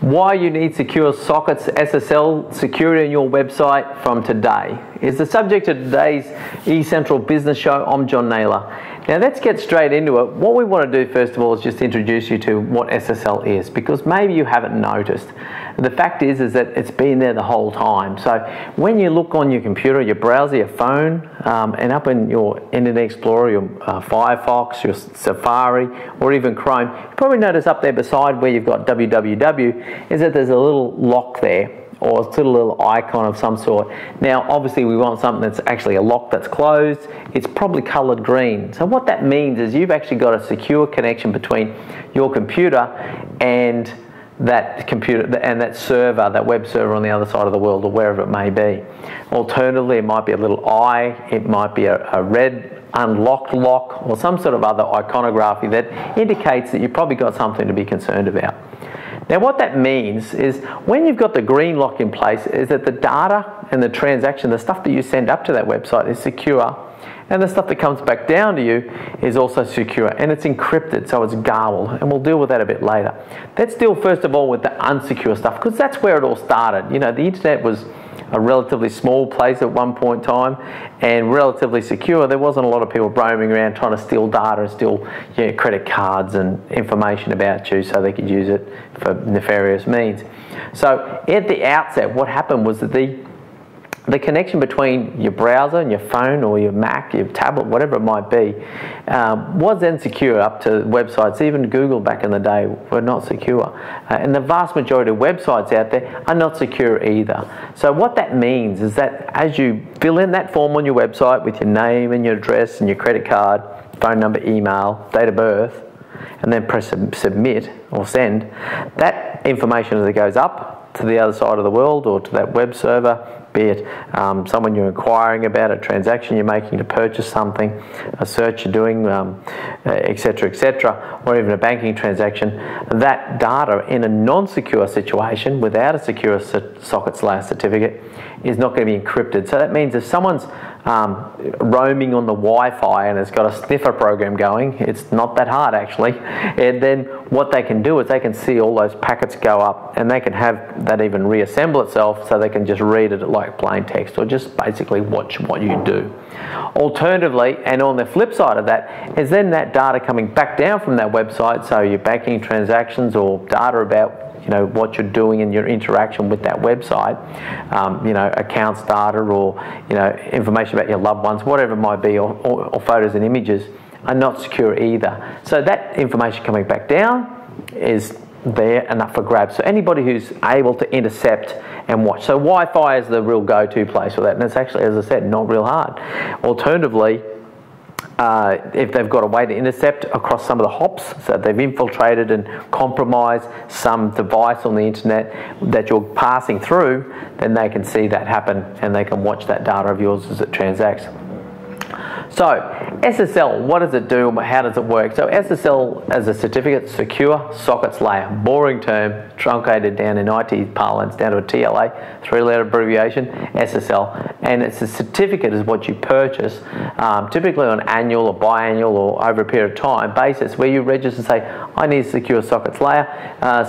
Why you need secure sockets SSL security on your website from today is the subject of today's eCentral Business Show. I'm John Naylor. Now let's get straight into it. What we want to do first of all is just introduce you to what SSL is, because maybe you haven't noticed. The fact is that it's been there the whole time. So when you look on your computer, your browser, your phone, and up in your Internet Explorer, your Firefox, your Safari, or even Chrome, you probably notice up there beside where you've got www is that there's a little lock there, or a little icon of some sort. Now obviously we want something that's actually a lock that's closed. It's probably colored green. So what that means is you've actually got a secure connection between your computer and that computer and that server, that web server on the other side of the world, or wherever it may be. Alternatively, it might be a little eye, it might be a red unlocked lock, or some sort of other iconography that indicates that you've probably got something to be concerned about. Now what that means is when you've got the green lock in place is that the data and the transaction, the stuff that you send up to that website is secure, and the stuff that comes back down to you is also secure, and it's encrypted, so it's garbled, and we'll deal with that a bit later. Let's deal first of all with the unsecure stuff, because that's where it all started. You know, the internet was a relatively small place at one point in time and relatively secure. There wasn't a lot of people roaming around trying to steal data and steal credit cards and information about you so they could use it for nefarious means. So at the outset, what happened was that the connection between your browser and your phone or your Mac, your tablet, whatever it might be, was then secure up to websites. Even Google back in the day were not secure. And the vast majority of websites out there are not secure either. So what that means is that as you fill in that form on your website with your name and your address and your credit card, phone number, email, date of birth, and then press submit or send, that information as it goes up to the other side of the world or to that web server, be it someone you're inquiring about, a transaction you're making to purchase something, a search you're doing, etc., or even a banking transaction, that data in a non-secure situation without a secure sockets layer certificate is not going to be encrypted. So that means if someone's roaming on the Wi-Fi and it's got a sniffer program going, it's not that hard actually, and then what they can do is they can see all those packets go up, and they can have that even reassemble itself so they can just read it like plain text, or just basically watch what you do. Alternatively, and on the flip side of that, is then that data coming back down from that website, so your banking transactions or data about what you're doing in your interaction with that website, accounts data, or information about your loved ones, whatever it might be, or photos and images, are not secure either. So that information coming back down is there and up for grabs. So anybody who's able to intercept and watch. So Wi-Fi is the real go-to place for that, and it's actually, as I said, not real hard. Alternatively, if they've got a way to intercept across some of the hops, so they've infiltrated and compromised some device on the internet that you're passing through, then they can see that happen and they can watch that data of yours as it transacts. So SSL, what does it do? How does it work? So SSL as a certificate, secure sockets layer, boring term, truncated down in IT parlance down to a TLA, three-letter abbreviation, SSL, and it's a certificate is what you purchase, typically on annual or biannual or over a period of time basis, where you register and say, I need a secure sockets layer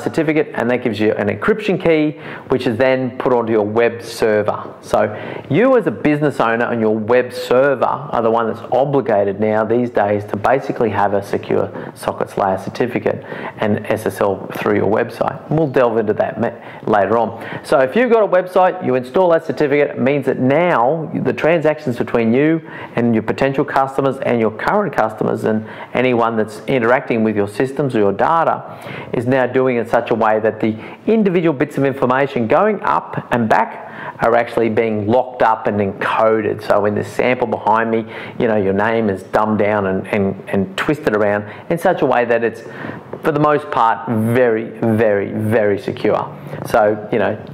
certificate, and that gives you an encryption key, which is then put onto your web server. So you as a business owner on your web server are the one that's obligated now these days to basically have a secure sockets layer certificate and SSL through your website. And we'll delve into that later on. So if you've got a website, you install that certificate, it means that now the transactions between you and your potential customers and your current customers and anyone that's interacting with your systems or your data is now doing it in such a way that the individual bits of information going up and back are actually being locked up and encoded. So in this sample behind me, your name is dumbed down and twisted around in such a way that it's, for the most part, very, very, very secure. So,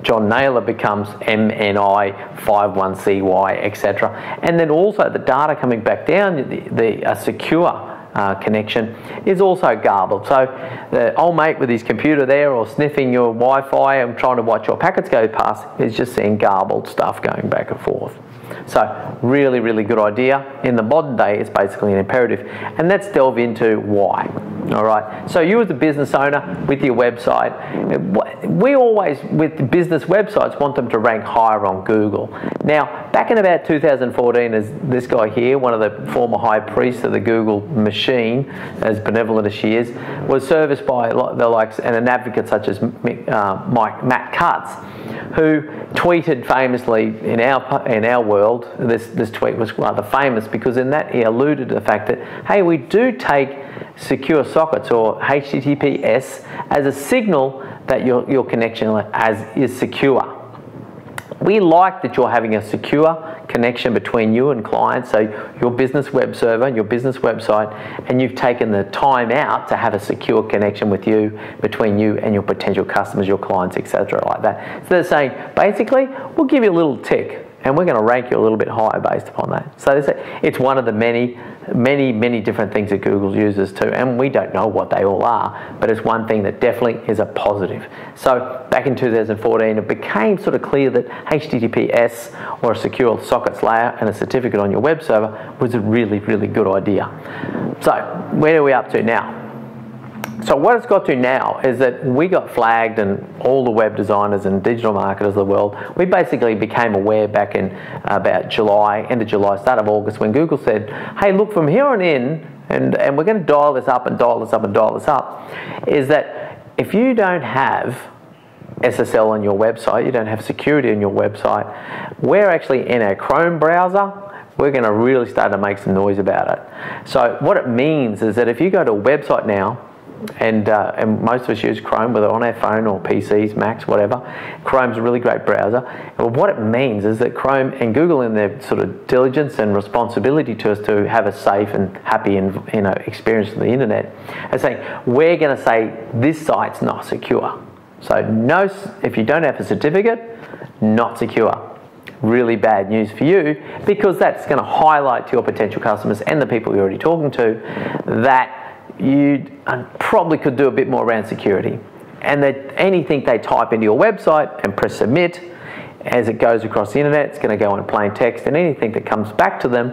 John Naylor becomes MNI51CY, etc. And then also the data coming back down, the secure connection is also garbled. So the old mate with his computer there or sniffing your Wi-Fi and trying to watch your packets go past is just seeing garbled stuff going back and forth. So really, really good idea. In the modern day, it's basically an imperative. And let's delve into why. All right, so you as a business owner with your website, we always, with business websites, want them to rank higher on Google. Now, back in about 2014, as this guy here, one of the former high priests of the Google machine, as benevolent as she is, was serviced by the likes and an advocate such as Matt Cutts, who tweeted famously in our world. This tweet was rather famous because in that he alluded to the fact that, hey, we do take secure sockets or HTTPS as a signal that your connection is secure. We like that you're having a secure connection between you and clients, so your business web server and your business website, and you've taken the time out to have a secure connection with you, between you and your potential customers, your clients, etc. like that. So they're saying, basically, we'll give you a little tick and we're going to rank you a little bit higher based upon that. So it's one of the many different things that Google uses too, and we don't know what they all are, but it's one thing that definitely is a positive. So back in 2014, it became sort of clear that HTTPS, or a secure sockets layer and a certificate on your web server, was a really good idea. So where are we up to now? So what it's got to now is that we got flagged, and all the web designers and digital marketers of the world, we basically became aware back in about July, end of July, start of August, when Google said, hey, look, from here on in, and we're going to dial this up and dial this up and dial this up, is that if you don't have SSL on your website, you don't have security on your website, we're actually in our Chrome browser, we're going to really start to make some noise about it. So what it means is that if you go to a website now, and most of us use Chrome, whether on our phone or PCs, Macs, whatever. Chrome's a really great browser. Well, what it means is that Chrome and Google, in their sort of diligence and responsibility to us to have a safe and happy experience on the internet, are saying, we're going to say this site's not secure. So no, if you don't have a certificate, not secure. Really bad news for you, because that's going to highlight to your potential customers and the people you're already talking to that you probably could do a bit more around security, and that anything they type into your website and press submit, as it goes across the internet, it's going to go in plain text, and anything that comes back to them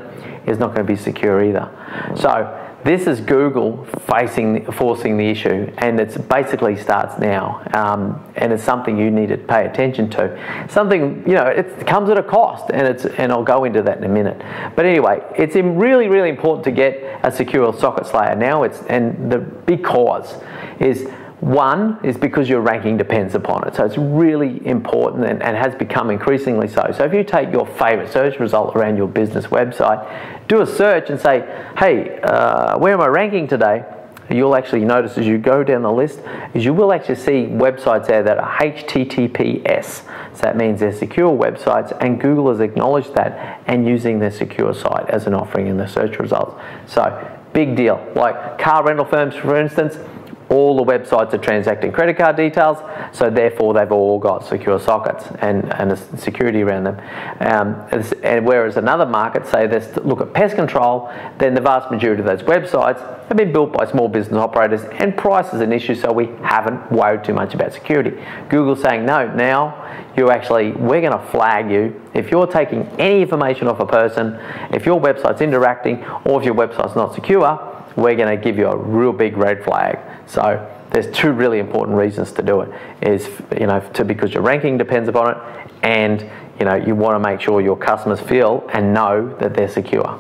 is not going to be secure either. So this is Google forcing the issue, and it basically starts now, and it's something you need to pay attention to. Something, it comes at a cost, and I'll go into that in a minute. But anyway, it's really important to get a secure sockets layer now. And the big cause is, one, is because your ranking depends upon it. So it's really important and has become increasingly so. So if you take your favorite search result around your business website, do a search and say, hey, where am I ranking today? You'll actually notice as you go down the list, is you will actually see websites there that are HTTPS. So that means they're secure websites, and Google has acknowledged that and using their secure site as an offering in the search results. So big deal. Like car rental firms, for instance, all the websites are transacting credit card details, so therefore they've all got secure sockets and a security around them. And whereas another market, say let's look at pest control, then the vast majority of those websites have been built by small business operators, and price is an issue, so we haven't worried too much about security. Google's saying, no, now we're going to flag you. If you're taking any information off a person, if your website's interacting, or if your website's not secure, we're going to give you a real big red flag. So there's two really important reasons to do it. Is because your ranking depends upon it, and you want to make sure your customers feel and know that they're secure.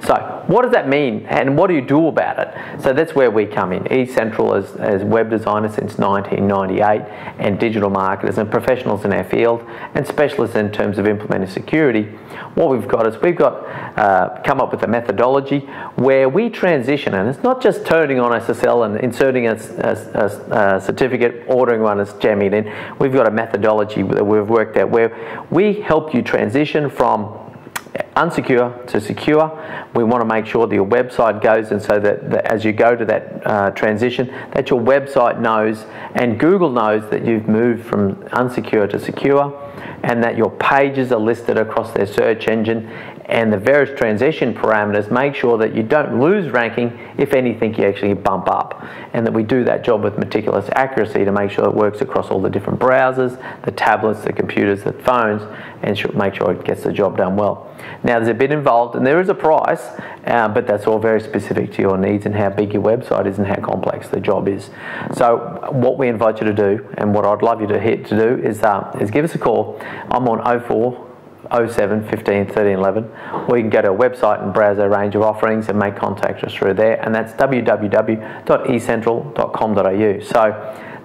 So what does that mean, and what do you do about it? So that's where we come in. eCentral as web designers since 1998, and digital marketers and professionals in our field, and specialists in terms of implementing security. What we've got is come up with a methodology where we transition, and it's not just turning on SSL and inserting a certificate, ordering one, and jamming it in. We've got a methodology that we've worked out where we help you transition from unsecure to secure. We want to make sure that your website goes, and so that as you go to that transition, that your website knows and Google knows that you've moved from unsecure to secure, and that your pages are listed across their search engine, and the various transition parameters make sure that you don't lose ranking. If anything, you actually bump up, and that we do that job with meticulous accuracy to make sure it works across all the different browsers, the tablets, the computers, the phones, and make sure it gets the job done well. Now, there's a bit involved, and there is a price, but that's all very specific to your needs and how big your website is and how complex the job is. So what we invite you to do, and what I'd love you to do is give us a call. I'm on 04 07 15 13 11, or you can go to our website and browse our range of offerings and make contact us through there, and that's www.ecentral.com.au. So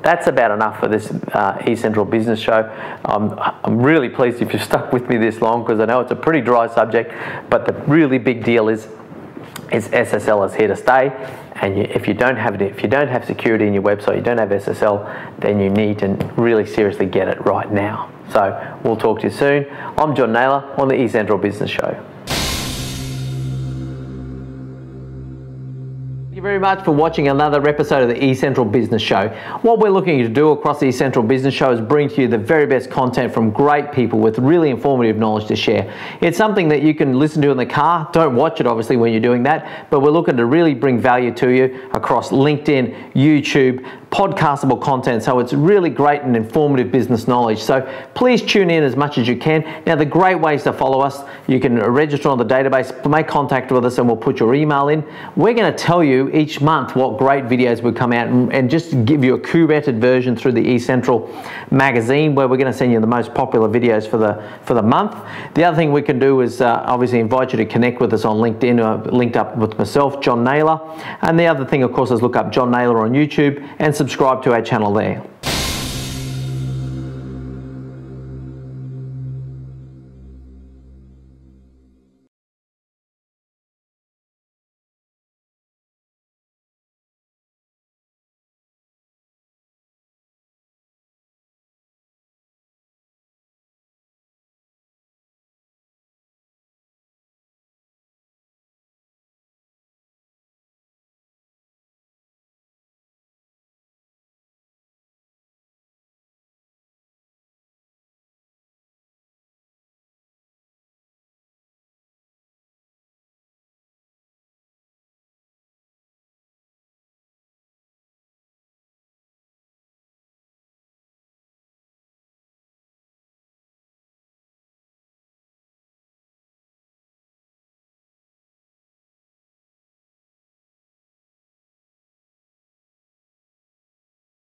that's about enough for this eCentral Business Show. I'm really pleased if you've stuck with me this long, because I know it's a pretty dry subject, but the really big deal is SSL is here to stay. And if you don't have security in your website, you don't have SSL, then you need to really seriously get it right now. So we'll talk to you soon. I'm John Naylor on the eCentral Business Show. Thank you very much for watching another episode of the eCentral Business Show. What we're looking to do across the eCentral Business Show is bring to you the very best content from great people with really informative knowledge to share. It's something that you can listen to in the car. Don't watch it, obviously, when you're doing that, but we're looking to really bring value to you across LinkedIn, YouTube, podcastable content, so it's really great and informative business knowledge. So please tune in as much as you can. Now, the great ways to follow us: you can register on the database, make contact with us, and we'll put your email in. We're going to tell you each month what great videos will come out, and just give you a curated version through the eCentral magazine, where we're going to send you the most popular videos for the month. The other thing we can do is obviously invite you to connect with us on LinkedIn, linked up with myself, John Naylor. And the other thing, of course, is look up John Naylor on YouTube and subscribe to our channel there.